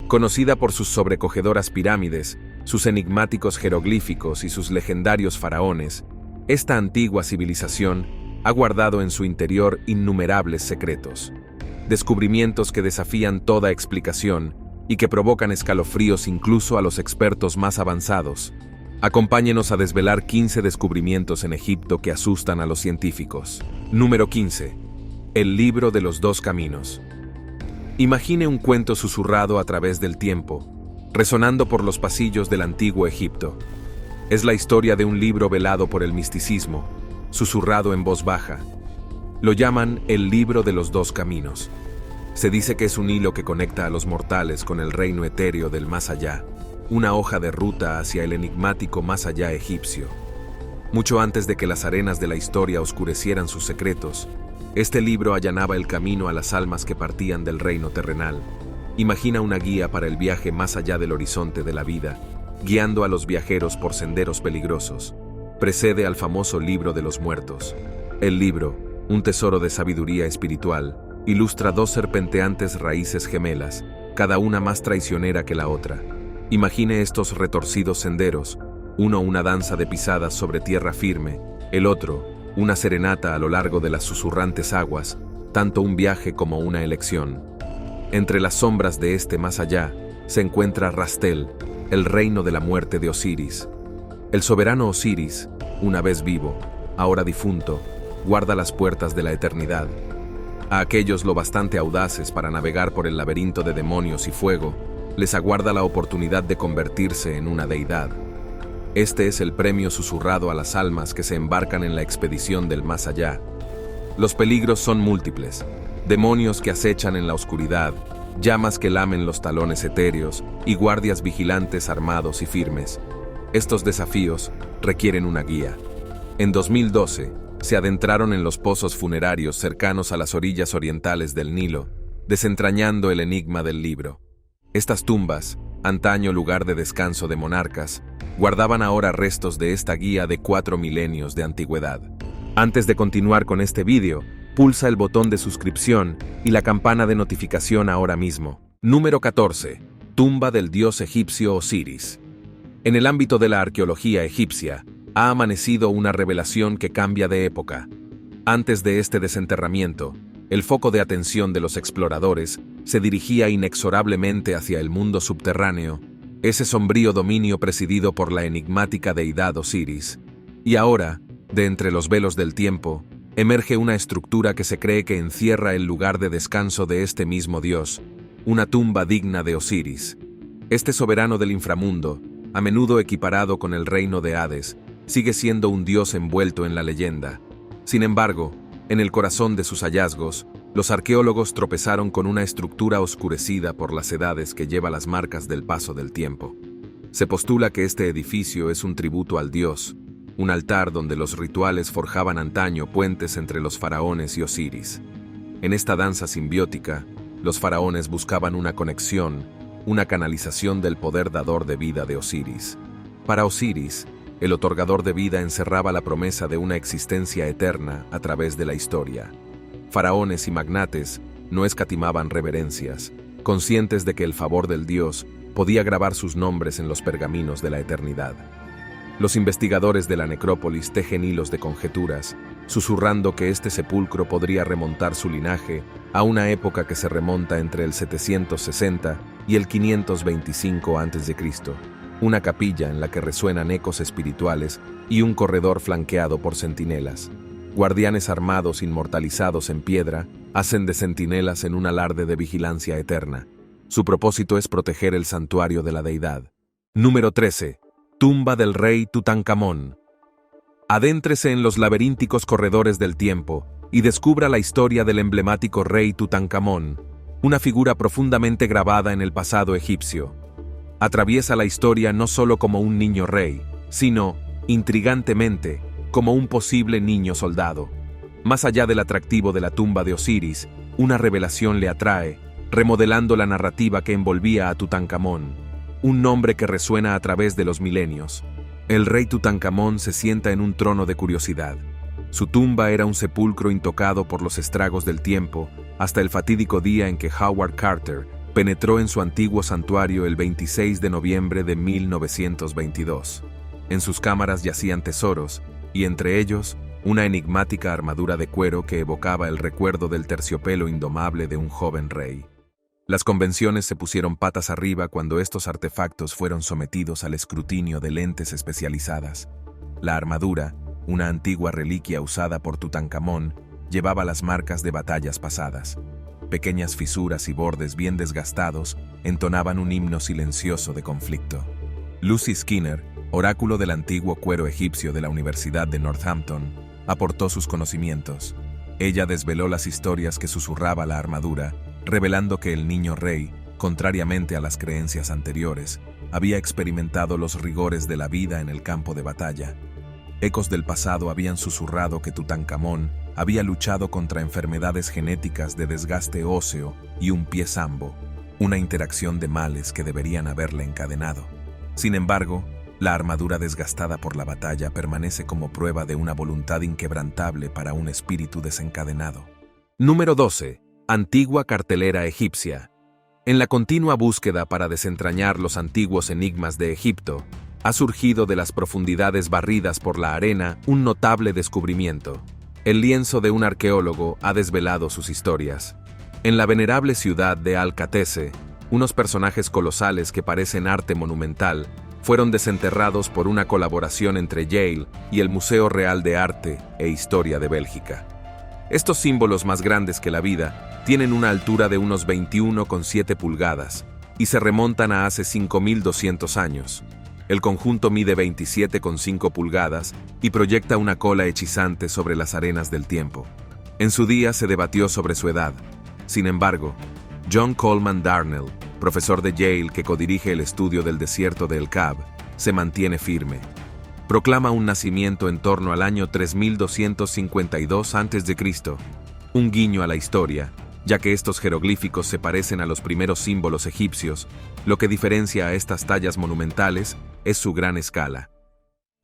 Conocida por sus sobrecogedoras pirámides, sus enigmáticos jeroglíficos y sus legendarios faraones, esta antigua civilización ha guardado en su interior innumerables secretos, descubrimientos que desafían toda explicación y que provocan escalofríos incluso a los expertos más avanzados. Acompáñenos a desvelar 15 descubrimientos en Egipto que asustan a los científicos. Número 15. El libro de los dos caminos. Imagine un cuento susurrado a través del tiempo, resonando por los pasillos del antiguo Egipto. Es la historia de un libro velado por el misticismo, susurrado en voz baja. Lo llaman el libro de los dos caminos. Se dice que es un hilo que conecta a los mortales con el reino etéreo del más allá, una hoja de ruta hacia el enigmático más allá egipcio. Mucho antes de que las arenas de la historia oscurecieran sus secretos, este libro allanaba el camino a las almas que partían del reino terrenal. Imagina una guía para el viaje más allá del horizonte de la vida, guiando a los viajeros por senderos peligrosos. Precede al famoso libro de los muertos. El libro, un tesoro de sabiduría espiritual, ilustra dos serpenteantes raíces gemelas, cada una más traicionera que la otra. Imagine estos retorcidos senderos, uno una danza de pisadas sobre tierra firme, el otro, una serenata a lo largo de las susurrantes aguas, tanto un viaje como una elección. Entre las sombras de este más allá, se encuentra Rastel, el reino de la muerte de Osiris. El soberano Osiris, una vez vivo, ahora difunto, guarda las puertas de la eternidad. A aquellos lo bastante audaces para navegar por el laberinto de demonios y fuego, les aguarda la oportunidad de convertirse en una deidad. Este es el premio susurrado a las almas que se embarcan en la expedición del más allá. Los peligros son múltiples: demonios que acechan en la oscuridad, llamas que lamen los talones etéreos y guardias vigilantes armados y firmes. Estos desafíos requieren una guía. En 2012, se adentraron en los pozos funerarios cercanos a las orillas orientales del Nilo, desentrañando el enigma del libro. Estas tumbas, antaño lugar de descanso de monarcas, guardaban ahora restos de esta guía de 4 milenios de antigüedad. Antes de continuar con este vídeo, pulsa el botón de suscripción y la campana de notificación ahora mismo. Número 14. Tumba del dios egipcio Osiris. En el ámbito de la arqueología egipcia, ha amanecido una revelación que cambia de época. Antes de este desenterramiento, el foco de atención de los exploradores se dirigía inexorablemente hacia el mundo subterráneo, ese sombrío dominio presidido por la enigmática deidad Osiris. Y ahora, de entre los velos del tiempo, emerge una estructura que se cree que encierra el lugar de descanso de este mismo dios, una tumba digna de Osiris. Este soberano del inframundo, a menudo equiparado con el reino de Hades, sigue siendo un dios envuelto en la leyenda. Sin embargo, en el corazón de sus hallazgos, los arqueólogos tropezaron con una estructura oscurecida por las edades que lleva las marcas del paso del tiempo. Se postula que este edificio es un tributo al dios, un altar donde los rituales forjaban antaño puentes entre los faraones y Osiris. En esta danza simbiótica, los faraones buscaban una conexión, una canalización del poder dador de vida de Osiris. Para Osiris, el otorgador de vida encerraba la promesa de una existencia eterna a través de la historia. Faraones y magnates no escatimaban reverencias, conscientes de que el favor del dios podía grabar sus nombres en los pergaminos de la eternidad. Los investigadores de la necrópolis tejen hilos de conjeturas, susurrando que este sepulcro podría remontar su linaje a una época que se remonta entre el 760 y el 525 a.C., una capilla en la que resuenan ecos espirituales y un corredor flanqueado por centinelas. Guardianes armados inmortalizados en piedra hacen de centinelas en un alarde de vigilancia eterna. Su propósito es proteger el santuario de la deidad. Número 13. Tumba del rey Tutankamón. Adéntrese en los laberínticos corredores del tiempo y descubra la historia del emblemático rey Tutankamón, una figura profundamente grabada en el pasado egipcio. Atraviesa la historia no solo como un niño rey, sino, intrigantemente, como un posible niño soldado. Más allá del atractivo de la tumba de Osiris, una revelación le atrae, remodelando la narrativa que envolvía a Tutankamón, un nombre que resuena a través de los milenios. El rey Tutankamón se sienta en un trono de curiosidad. Su tumba era un sepulcro intocado por los estragos del tiempo, hasta el fatídico día en que Howard Carter penetró en su antiguo santuario el 26 de noviembre de 1922. En sus cámaras yacían tesoros, y entre ellos, una enigmática armadura de cuero que evocaba el recuerdo del terciopelo indomable de un joven rey. Las convenciones se pusieron patas arriba cuando estos artefactos fueron sometidos al escrutinio de lentes especializadas. La armadura, una antigua reliquia usada por Tutankamón, llevaba las marcas de batallas pasadas. Pequeñas fisuras y bordes bien desgastados entonaban un himno silencioso de conflicto. Lucy Skinner, oráculo del antiguo cuero egipcio de la Universidad de Northampton, aportó sus conocimientos. Ella desveló las historias que susurraba la armadura, revelando que el niño rey, contrariamente a las creencias anteriores, había experimentado los rigores de la vida en el campo de batalla. Ecos del pasado habían susurrado que Tutankamón había luchado contra enfermedades genéticas de desgaste óseo y un pie sambo, una interacción de males que deberían haberle encadenado. Sin embargo, la armadura desgastada por la batalla permanece como prueba de una voluntad inquebrantable para un espíritu desencadenado. Número 12. Antigua cartelera egipcia. En la continua búsqueda para desentrañar los antiguos enigmas de Egipto, ha surgido de las profundidades barridas por la arena un notable descubrimiento. El lienzo de un arqueólogo ha desvelado sus historias. En la venerable ciudad de Al-Qatese, unos personajes colosales que parecen arte monumental fueron desenterrados por una colaboración entre Yale y el Museo Real de Arte e Historia de Bélgica. Estos símbolos más grandes que la vida tienen una altura de unos 21,7 pulgadas y se remontan a hace 5.200 años. El conjunto mide 27,5 pulgadas y proyecta una cola hechizante sobre las arenas del tiempo. En su día se debatió sobre su edad. Sin embargo, John Coleman Darnell, profesor de Yale que codirige el estudio del desierto de El Kab, se mantiene firme. Proclama un nacimiento en torno al año 3252 a.C., un guiño a la historia, ya que estos jeroglíficos se parecen a los primeros símbolos egipcios. Lo que diferencia a estas tallas monumentales es su gran escala.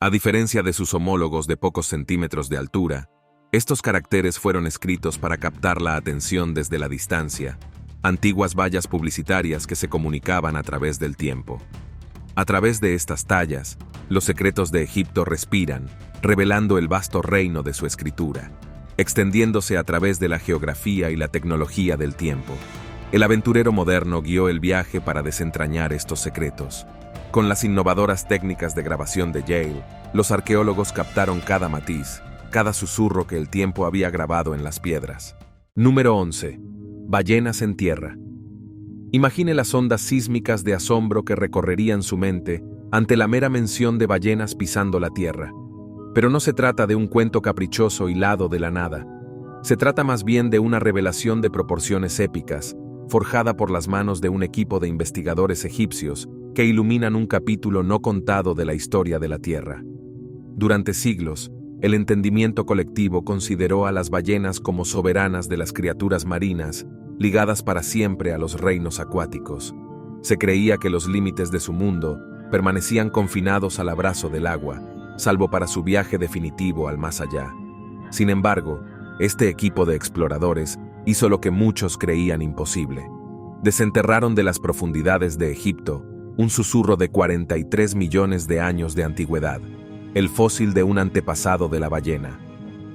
A diferencia de sus homólogos de pocos centímetros de altura, estos caracteres fueron escritos para captar la atención desde la distancia, antiguas vallas publicitarias que se comunicaban a través del tiempo. A través de estas tallas, los secretos de Egipto respiran, revelando el vasto reino de su escritura, extendiéndose a través de la geografía y la tecnología del tiempo. El aventurero moderno guió el viaje para desentrañar estos secretos. Con las innovadoras técnicas de grabación de Yale, los arqueólogos captaron cada matiz, cada susurro que el tiempo había grabado en las piedras. Número 11. Ballenas en tierra. Imagine las ondas sísmicas de asombro que recorrerían su mente ante la mera mención de ballenas pisando la tierra. Pero no se trata de un cuento caprichoso hilado de la nada. Se trata más bien de una revelación de proporciones épicas, forjada por las manos de un equipo de investigadores egipcios que iluminan un capítulo no contado de la historia de la Tierra. Durante siglos, el entendimiento colectivo consideró a las ballenas como soberanas de las criaturas marinas, ligadas para siempre a los reinos acuáticos. Se creía que los límites de su mundo permanecían confinados al abrazo del agua, salvo para su viaje definitivo al más allá. Sin embargo, este equipo de exploradores hizo lo que muchos creían imposible. Desenterraron de las profundidades de Egipto un susurro de 43 millones de años de antigüedad, el fósil de un antepasado de la ballena.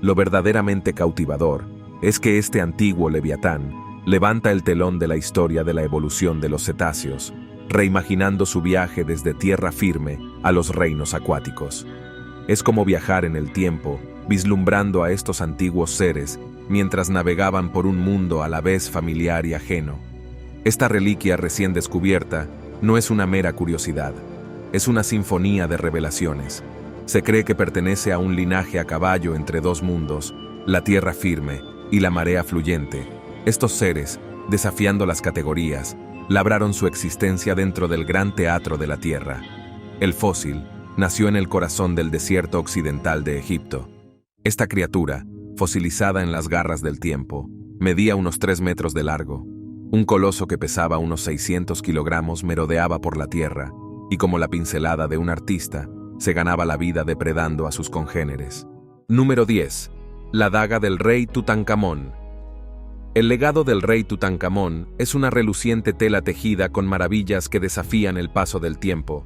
Lo verdaderamente cautivador es que este antiguo leviatán levanta el telón de la historia de la evolución de los cetáceos, reimaginando su viaje desde tierra firme a los reinos acuáticos. Es como viajar en el tiempo, vislumbrando a estos antiguos seres mientras navegaban por un mundo a la vez familiar y ajeno. Esta reliquia recién descubierta no es una mera curiosidad, es una sinfonía de revelaciones. Se cree que pertenece a un linaje a caballo entre dos mundos, la tierra firme y la marea fluyente. Estos seres, desafiando las categorías, labraron su existencia dentro del gran teatro de la tierra. El fósil nació en el corazón del desierto occidental de Egipto. Esta criatura, fosilizada en las garras del tiempo, medía unos 3 metros de largo. Un coloso que pesaba unos 600 kilogramos merodeaba por la tierra, y como la pincelada de un artista, se ganaba la vida depredando a sus congéneres. Número 10. La daga del rey Tutankamón. El legado del rey Tutankamón es una reluciente tela tejida con maravillas que desafían el paso del tiempo.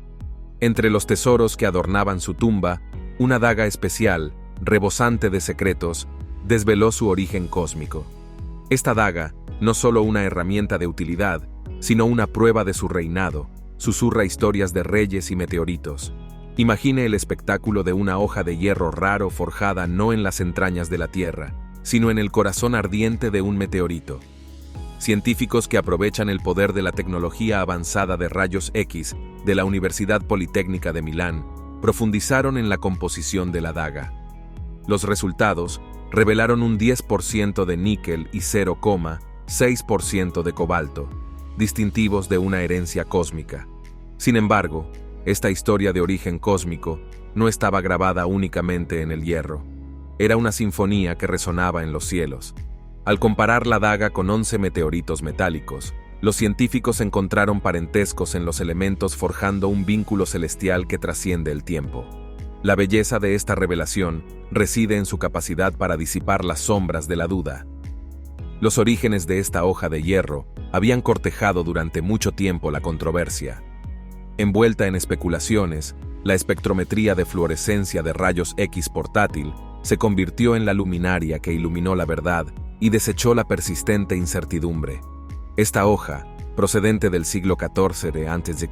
Entre los tesoros que adornaban su tumba, una daga especial, rebosante de secretos, desveló su origen cósmico. Esta daga, no solo una herramienta de utilidad, sino una prueba de su reinado, susurra historias de reyes y meteoritos. Imagine el espectáculo de una hoja de hierro raro forjada no en las entrañas de la Tierra, sino en el corazón ardiente de un meteorito. Científicos que aprovechan el poder de la tecnología avanzada de rayos X de la Universidad Politécnica de Milán profundizaron en la composición de la daga. Los resultados revelaron un 10% de níquel y 0,6% de cobalto, distintivos de una herencia cósmica. Sin embargo, esta historia de origen cósmico no estaba grabada únicamente en el hierro. Era una sinfonía que resonaba en los cielos. Al comparar la daga con 11 meteoritos metálicos, los científicos encontraron parentescos en los elementos forjando un vínculo celestial que trasciende el tiempo. La belleza de esta revelación reside en su capacidad para disipar las sombras de la duda. Los orígenes de esta hoja de hierro habían cortejado durante mucho tiempo la controversia. Envuelta en especulaciones, la espectrometría de fluorescencia de rayos X portátil se convirtió en la luminaria que iluminó la verdad y desechó la persistente incertidumbre. Esta hoja, procedente del siglo XIV de a.C.,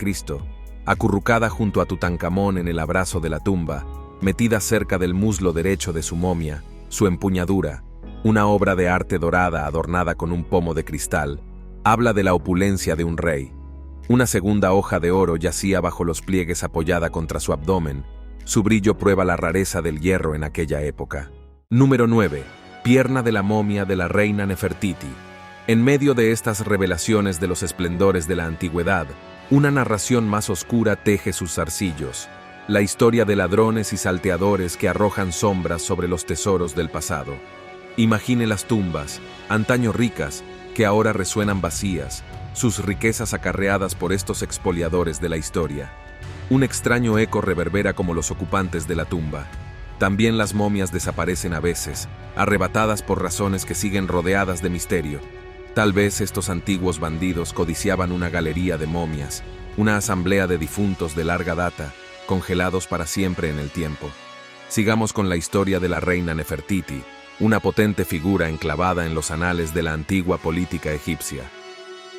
acurrucada junto a Tutankamón en el abrazo de la tumba, metida cerca del muslo derecho de su momia, su empuñadura, una obra de arte dorada adornada con un pomo de cristal, habla de la opulencia de un rey. Una segunda hoja de oro yacía bajo los pliegues apoyada contra su abdomen. Su brillo prueba la rareza del hierro en aquella época. Número 9. Pierna de la momia de la reina Nefertiti. En medio de estas revelaciones de los esplendores de la antigüedad, una narración más oscura teje sus zarcillos, la historia de ladrones y salteadores que arrojan sombras sobre los tesoros del pasado. Imagine las tumbas, antaño ricas, que ahora resuenan vacías, sus riquezas acarreadas por estos expoliadores de la historia. Un extraño eco reverbera como los ocupantes de la tumba. También las momias desaparecen a veces, arrebatadas por razones que siguen rodeadas de misterio. Tal vez estos antiguos bandidos codiciaban una galería de momias, una asamblea de difuntos de larga data, congelados para siempre en el tiempo. Sigamos con la historia de la reina Nefertiti, una potente figura enclavada en los anales de la antigua política egipcia.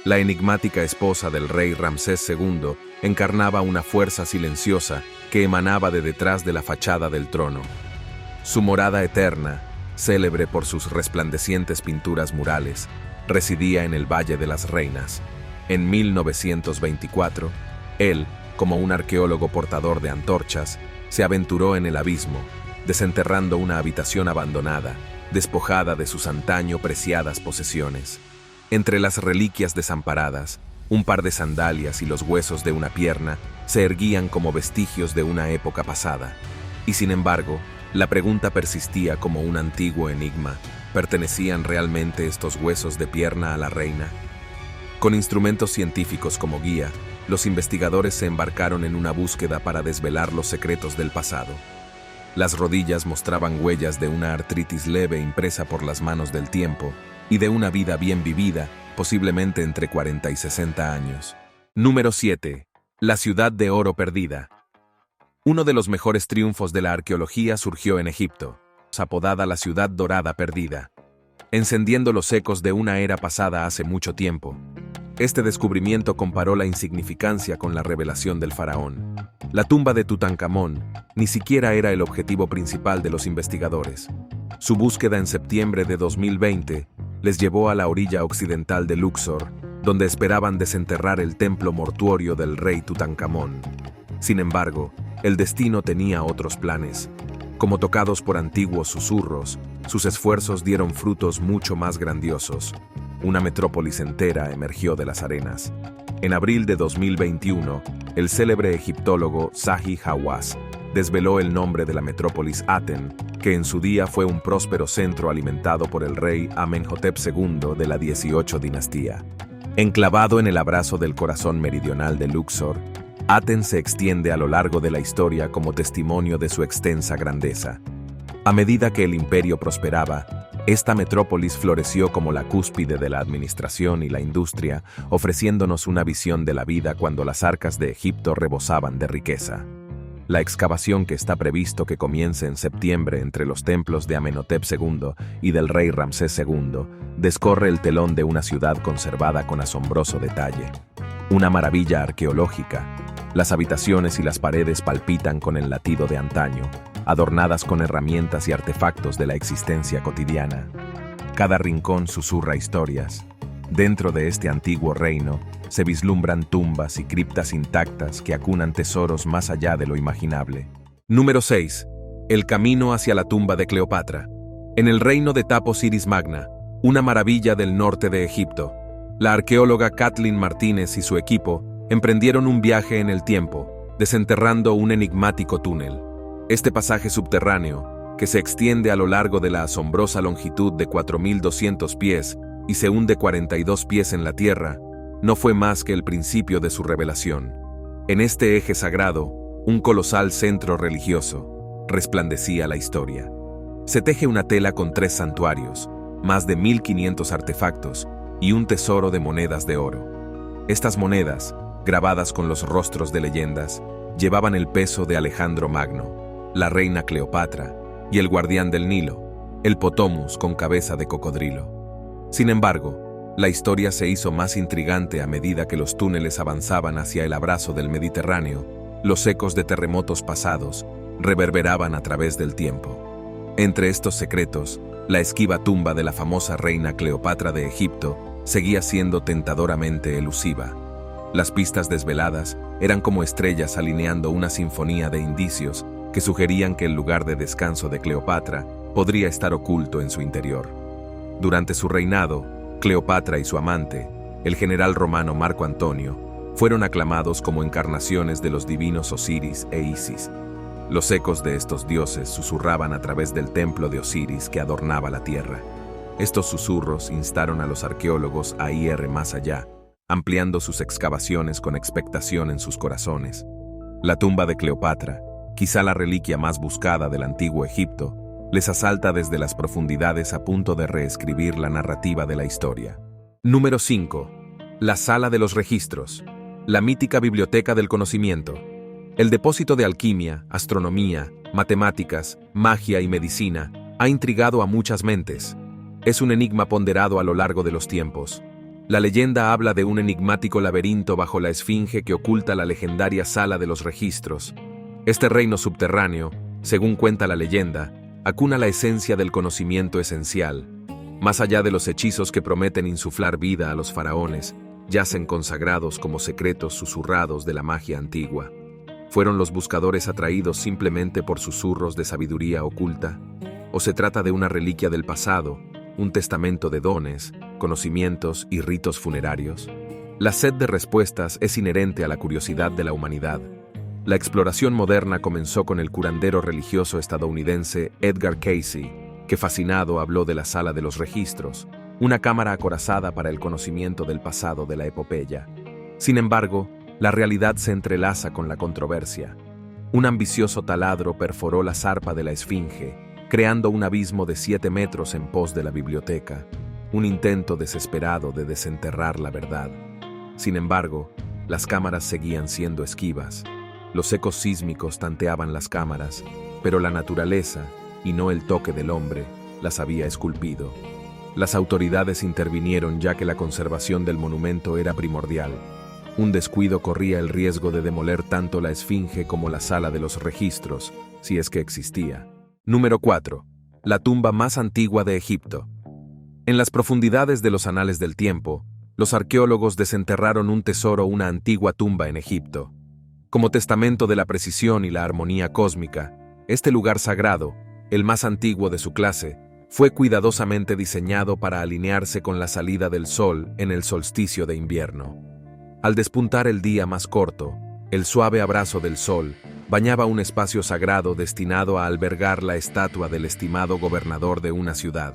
La enigmática esposa del rey Ramsés II encarnaba una fuerza silenciosa que emanaba de detrás de la fachada del trono. Su morada eterna, célebre por sus resplandecientes pinturas murales, residía en el Valle de las Reinas. En 1924, él, como un arqueólogo portador de antorchas, se aventuró en el abismo, desenterrando una habitación abandonada, despojada de sus antaño preciadas posesiones. Entre las reliquias desamparadas, un par de sandalias y los huesos de una pierna se erguían como vestigios de una época pasada. Y sin embargo, la pregunta persistía como un antiguo enigma: ¿pertenecían realmente estos huesos de pierna a la reina? Con instrumentos científicos como guía, los investigadores se embarcaron en una búsqueda para desvelar los secretos del pasado. Las rodillas mostraban huellas de una artritis leve impresa por las manos del tiempo y de una vida bien vivida, posiblemente entre 40 y 60 años. Número 7. La ciudad de oro perdida. Uno de los mejores triunfos de la arqueología surgió en Egipto, apodada la ciudad dorada perdida, encendiendo los ecos de una era pasada hace mucho tiempo. Este descubrimiento comparó la insignificancia con la revelación del faraón. La tumba de Tutankamón ni siquiera era el objetivo principal de los investigadores. Su búsqueda en septiembre de 2020 les llevó a la orilla occidental de Luxor, donde esperaban desenterrar el templo mortuorio del rey Tutankamón. Sin embargo, el destino tenía otros planes. Como tocados por antiguos susurros, sus esfuerzos dieron frutos mucho más grandiosos. Una metrópolis entera emergió de las arenas. En abril de 2021, el célebre egiptólogo Zahi Hawass desveló el nombre de la metrópolis Aten, que en su día fue un próspero centro alimentado por el rey Amenhotep II de la 18 dinastía. Enclavado en el abrazo del corazón meridional de Luxor, Aten se extiende a lo largo de la historia como testimonio de su extensa grandeza. A medida que el imperio prosperaba, Esta metrópolis floreció como la cúspide de la administración y la industria, ofreciéndonos una visión de la vida cuando las arcas de Egipto rebosaban de riqueza. La excavación que está previsto que comience en septiembre entre los templos de Amenhotep II y del rey Ramsés II descorre el telón de una ciudad conservada con asombroso detalle. Una maravilla arqueológica. Las habitaciones y las paredes palpitan con el latido de antaño, adornadas con herramientas y artefactos de la existencia cotidiana. Cada rincón susurra historias. Dentro de este antiguo reino se vislumbran tumbas y criptas intactas que acunan tesoros más allá de lo imaginable. Número 6. El camino hacia la tumba de Cleopatra. En el reino de Tapo Siris Magna, una maravilla del norte de Egipto, la arqueóloga Kathleen Martínez y su equipo emprendieron un viaje en el tiempo, desenterrando un enigmático túnel. Este pasaje subterráneo, que se extiende a lo largo de la asombrosa longitud de 4.200 pies y se hunde 42 pies en la tierra, no fue más que el principio de su revelación. En este eje sagrado, un colosal centro religioso, resplandecía la historia. Se teje una tela con 3 santuarios, más de 1.500 artefactos y un tesoro de monedas de oro. Estas monedas, grabadas con los rostros de leyendas, llevaban el peso de Alejandro Magno, la reina Cleopatra y el guardián del Nilo, el Potomus con cabeza de cocodrilo. Sin embargo, la historia se hizo más intrigante a medida que los túneles avanzaban hacia el abrazo del Mediterráneo. Los ecos de terremotos pasados reverberaban a través del tiempo. Entre estos secretos, la esquiva tumba de la famosa reina Cleopatra de Egipto seguía siendo tentadoramente elusiva. Las pistas desveladas eran como estrellas alineando una sinfonía de indicios que sugerían que el lugar de descanso de Cleopatra podría estar oculto en su interior. Durante su reinado, Cleopatra y su amante, el general romano Marco Antonio, fueron aclamados como encarnaciones de los divinos Osiris e Isis. Los ecos de estos dioses susurraban a través del templo de Osiris que adornaba la tierra. Estos susurros instaron a los arqueólogos a ir más allá, ampliando sus excavaciones con expectación en sus corazones. La tumba de Cleopatra, quizá la reliquia más buscada del antiguo Egipto, les asalta desde las profundidades a punto de reescribir la narrativa de la historia. Número 5. La Sala de los Registros. La mítica biblioteca del conocimiento. El depósito de alquimia, astronomía, matemáticas, magia y medicina ha intrigado a muchas mentes. Es un enigma ponderado a lo largo de los tiempos. La leyenda habla de un enigmático laberinto bajo la esfinge que oculta la legendaria Sala de los Registros. Este reino subterráneo, según cuenta la leyenda, acuna la esencia del conocimiento esencial. Más allá de los hechizos que prometen insuflar vida a los faraones, yacen consagrados como secretos susurrados de la magia antigua. ¿Fueron los buscadores atraídos simplemente por susurros de sabiduría oculta? ¿O se trata de una reliquia del pasado, un testamento de dones, conocimientos y ritos funerarios? La sed de respuestas es inherente a la curiosidad de la humanidad. La exploración moderna comenzó con el curandero religioso estadounidense Edgar Cayce, que fascinado habló de la Sala de los Registros, una cámara acorazada para el conocimiento del pasado de la epopeya. Sin embargo, la realidad se entrelaza con la controversia. Un ambicioso taladro perforó la zarpa de la esfinge, creando un abismo de 7 metros en pos de la biblioteca, un intento desesperado de desenterrar la verdad. Sin embargo, las cámaras seguían siendo esquivas. Los ecos sísmicos tanteaban las cámaras, pero la naturaleza, y no el toque del hombre, las había esculpido. Las autoridades intervinieron ya que la conservación del monumento era primordial. Un descuido corría el riesgo de demoler tanto la esfinge como la Sala de los Registros, si es que existía. Número 4. La tumba más antigua de Egipto. En las profundidades de los anales del tiempo, los arqueólogos desenterraron un tesoro, una antigua tumba en Egipto. Como testamento de la precisión y la armonía cósmica, este lugar sagrado, el más antiguo de su clase, fue cuidadosamente diseñado para alinearse con la salida del sol en el solsticio de invierno. Al despuntar el día más corto, el suave abrazo del sol bañaba un espacio sagrado destinado a albergar la estatua del estimado gobernador de una ciudad.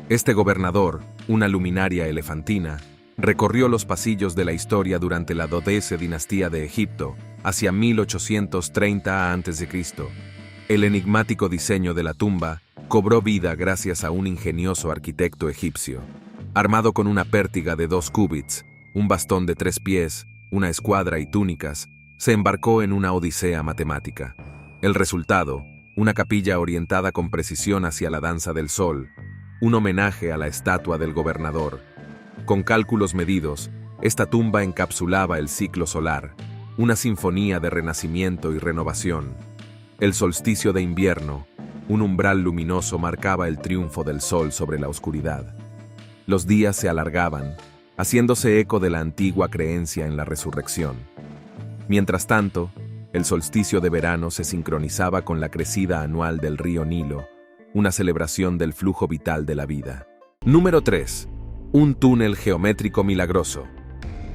Este gobernador, una luminaria elefantina, recorrió los pasillos de la historia durante la 12ª dinastía de Egipto, hacia 1830 a.C. El enigmático diseño de la tumba cobró vida gracias a un ingenioso arquitecto egipcio. Armado con una pértiga de 2 cúbits, un bastón de 3 pies, una escuadra y túnicas, se embarcó en una odisea matemática. El resultado, una capilla orientada con precisión hacia la danza del sol, un homenaje a la estatua del gobernador. Con cálculos medidos, esta tumba encapsulaba el ciclo solar, una sinfonía de renacimiento y renovación. El solsticio de invierno, un umbral luminoso marcaba el triunfo del sol sobre la oscuridad. Los días se alargaban, haciéndose eco de la antigua creencia en la resurrección. Mientras tanto, el solsticio de verano se sincronizaba con la crecida anual del río Nilo, una celebración del flujo vital de la vida. Número 3. Un túnel geométrico milagroso.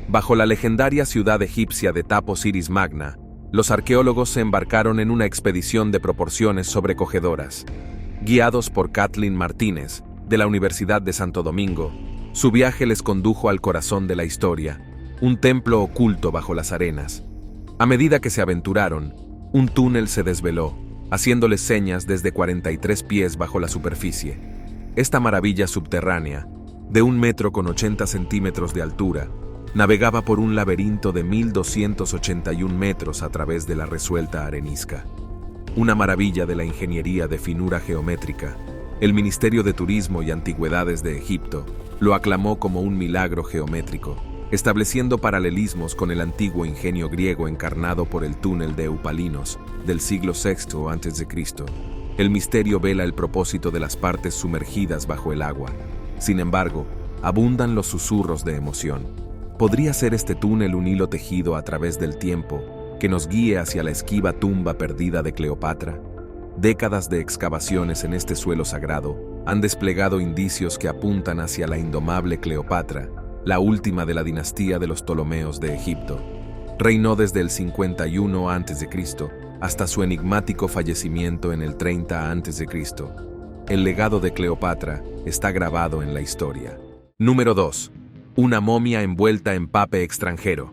Bajo la legendaria ciudad egipcia de Tapos Iris Magna, los arqueólogos se embarcaron en una expedición de proporciones sobrecogedoras. Guiados por Kathleen Martínez, de la Universidad de Santo Domingo, su viaje les condujo al corazón de la historia, un templo oculto bajo las arenas. A medida que se aventuraron, un túnel se desveló, haciéndoles señas desde 43 pies bajo la superficie. Esta maravilla subterránea, de 1,80 m de altura, navegaba por un laberinto de 1,281 metros a través de la resuelta arenisca. Una maravilla de la ingeniería de finura geométrica, el Ministerio de Turismo y Antigüedades de Egipto lo aclamó como un milagro geométrico, estableciendo paralelismos con el antiguo ingenio griego encarnado por el túnel de Eupalinos del siglo VI a.C. El misterio vela el propósito de las partes sumergidas bajo el agua. Sin embargo, abundan los susurros de emoción. ¿Podría ser este túnel un hilo tejido a través del tiempo que nos guíe hacia la esquiva tumba perdida de Cleopatra? Décadas de excavaciones en este suelo sagrado han desplegado indicios que apuntan hacia la indomable Cleopatra, la última de la dinastía de los Ptolomeos de Egipto. Reinó desde el 51 a.C. hasta su enigmático fallecimiento en el 30 a.C. El legado de Cleopatra está grabado en la historia. Número 2. Una momia envuelta en papel extranjero.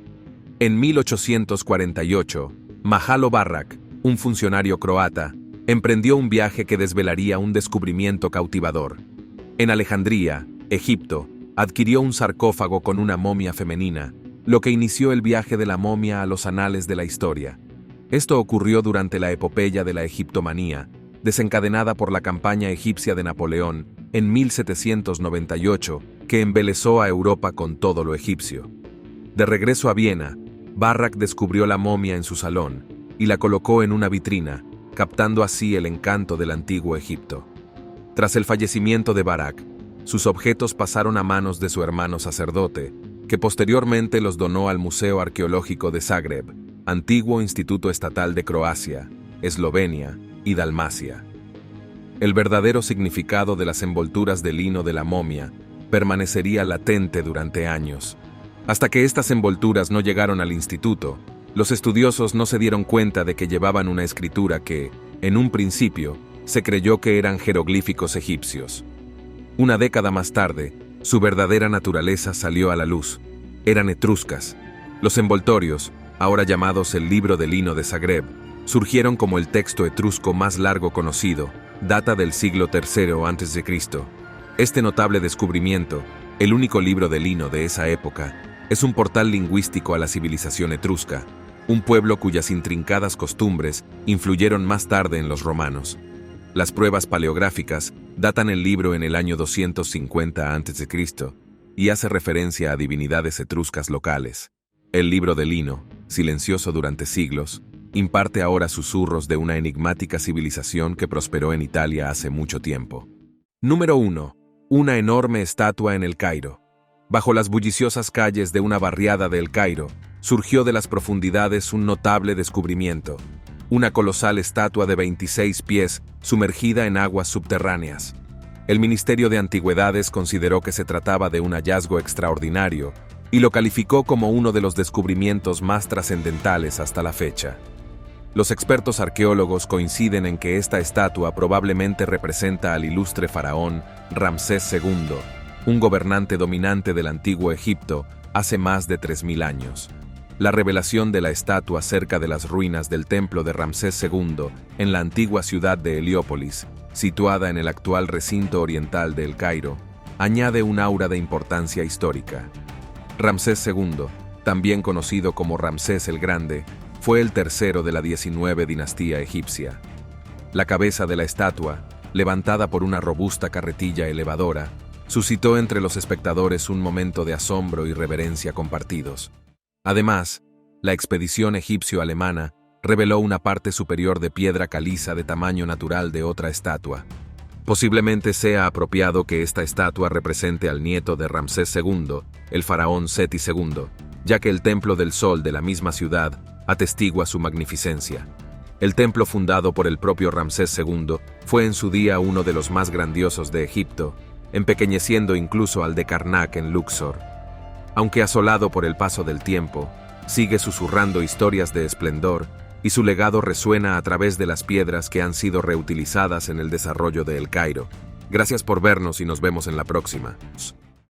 En 1848, Mahalo Barrak, un funcionario croata, emprendió un viaje que desvelaría un descubrimiento cautivador. En Alejandría, Egipto, adquirió un sarcófago con una momia femenina, lo que inició el viaje de la momia a los anales de la historia. Esto ocurrió durante la epopeya de la egiptomanía, desencadenada por la campaña egipcia de Napoleón en 1798, que embelesó a Europa con todo lo egipcio. De regreso a Viena, Barrak descubrió la momia en su salón y la colocó en una vitrina, captando así el encanto del antiguo Egipto. Tras el fallecimiento de Barrak, sus objetos pasaron a manos de su hermano sacerdote, que posteriormente los donó al Museo Arqueológico de Zagreb, antiguo instituto estatal de Croacia, Eslovenia y Dalmacia. El verdadero significado de las envolturas de lino de la momia permanecería latente durante años. Hasta que estas envolturas no llegaron al instituto, los estudiosos no se dieron cuenta de que llevaban una escritura que, en un principio, se creyó que eran jeroglíficos egipcios. Una década más tarde, su verdadera naturaleza salió a la luz. Eran etruscas. Los envoltorios, ahora llamados el Libro de Lino de Zagreb, surgieron como el texto etrusco más largo conocido, data del siglo III a.C. Este notable descubrimiento, el único libro de lino de esa época, es un portal lingüístico a la civilización etrusca, un pueblo cuyas intrincadas costumbres influyeron más tarde en los romanos. Las pruebas paleográficas datan el libro en el año 250 a.C. y hace referencia a divinidades etruscas locales. El libro de lino, silencioso durante siglos, imparte ahora susurros de una enigmática civilización que prosperó en Italia hace mucho tiempo. Número 1. Una enorme estatua en El Cairo. Bajo las bulliciosas calles de una barriada de El Cairo, surgió de las profundidades un notable descubrimiento. Una colosal estatua de 26 pies sumergida en aguas subterráneas. El Ministerio de Antigüedades consideró que se trataba de un hallazgo extraordinario y lo calificó como uno de los descubrimientos más trascendentales hasta la fecha. Los expertos arqueólogos coinciden en que esta estatua probablemente representa al ilustre faraón Ramsés II, un gobernante dominante del antiguo Egipto hace más de 3000 años. La revelación de la estatua cerca de las ruinas del templo de Ramsés II en la antigua ciudad de Heliópolis situada en el actual recinto oriental de El Cairo, añade un aura de importancia histórica. Ramsés II, también conocido como Ramsés el Grande, fue el tercero de la 19 dinastía egipcia. La cabeza de la estatua, levantada por una robusta carretilla elevadora, suscitó entre los espectadores un momento de asombro y reverencia compartidos. Además, la expedición egipcio-alemana reveló una parte superior de piedra caliza de tamaño natural de otra estatua. Posiblemente sea apropiado que esta estatua represente al nieto de Ramsés II, el faraón Seti II, ya que el Templo del Sol de la misma ciudad atestigua su magnificencia. El templo fundado por el propio Ramsés II fue en su día uno de los más grandiosos de Egipto, empequeñeciendo incluso al de Karnak en Luxor. Aunque asolado por el paso del tiempo, sigue susurrando historias de esplendor y su legado resuena a través de las piedras que han sido reutilizadas en el desarrollo de El Cairo. Gracias por vernos y nos vemos en la próxima.